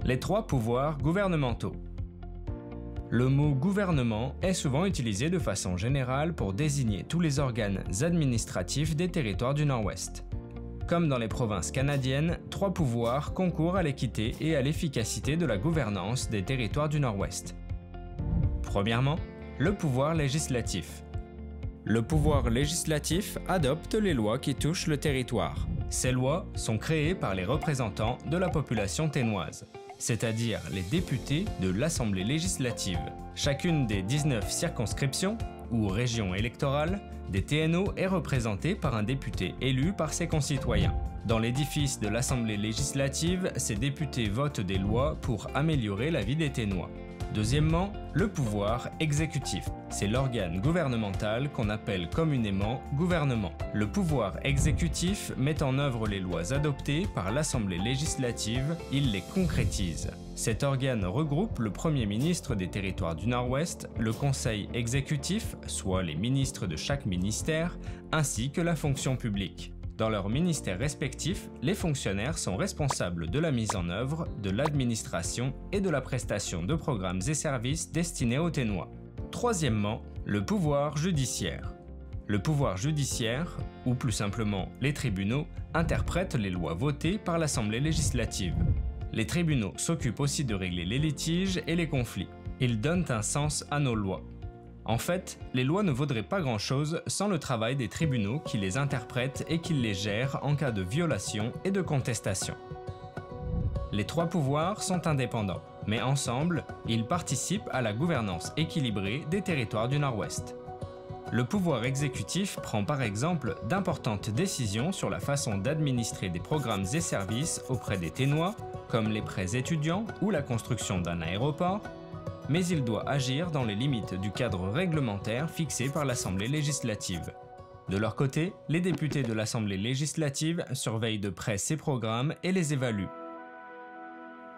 Les trois pouvoirs gouvernementaux. Le mot gouvernement est souvent utilisé de façon générale pour désigner tous les organes administratifs des territoires du Nord-Ouest. Comme dans les provinces canadiennes, trois pouvoirs concourent à l'équité et à l'efficacité de la gouvernance des territoires du Nord-Ouest. Premièrement, le pouvoir législatif. Le pouvoir législatif adopte les lois qui touchent le territoire. Ces lois sont créées par les représentants de la population ténoise, c'est-à-dire les députés de l'Assemblée législative. Chacune des 19 circonscriptions, ou régions électorales, des TNO est représentée par un député élu par ses concitoyens. Dans l'édifice de l'Assemblée législative, ces députés votent des lois pour améliorer la vie des Ténois. Deuxièmement, le pouvoir exécutif. C'est l'organe gouvernemental qu'on appelle communément gouvernement. Le pouvoir exécutif met en œuvre les lois adoptées par l'Assemblée législative, il les concrétise. Cet organe regroupe le Premier ministre des territoires du Nord-Ouest, le Conseil exécutif, soit les ministres de chaque ministère, ainsi que la fonction publique. Dans leurs ministères respectifs, les fonctionnaires sont responsables de la mise en œuvre, de l'administration et de la prestation de programmes et services destinés aux Ténois. Troisièmement, le pouvoir judiciaire. Le pouvoir judiciaire, ou plus simplement les tribunaux, interprètent les lois votées par l'Assemblée législative. Les tribunaux s'occupent aussi de régler les litiges et les conflits. Ils donnent un sens à nos lois. En fait, les lois ne vaudraient pas grand-chose sans le travail des tribunaux qui les interprètent et qui les gèrent en cas de violation et de contestation. Les trois pouvoirs sont indépendants, mais ensemble, ils participent à la gouvernance équilibrée des territoires du Nord-Ouest. Le pouvoir exécutif prend par exemple d'importantes décisions sur la façon d'administrer des programmes et services auprès des Ténois, comme les prêts étudiants ou la construction d'un aéroport, mais il doit agir dans les limites du cadre réglementaire fixé par l'Assemblée législative. De leur côté, les députés de l'Assemblée législative surveillent de près ces programmes et les évaluent.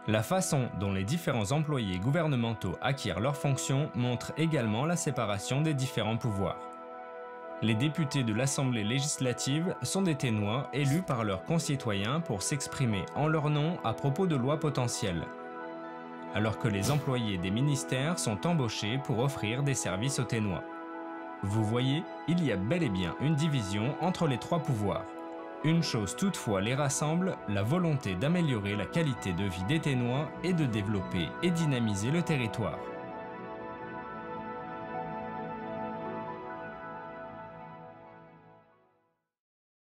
La façon dont les différents employés gouvernementaux acquièrent leurs fonctions montre également la séparation des différents pouvoirs. Les députés de l'Assemblée législative sont des Ténois élus par leurs concitoyens pour s'exprimer en leur nom à propos de lois potentielles, alors que les employés des ministères sont embauchés pour offrir des services aux Ténois. Vous voyez, il y a bel et bien une division entre les trois pouvoirs. Une chose toutefois les rassemble, la volonté d'améliorer la qualité de vie des Ténois et de développer et dynamiser le territoire.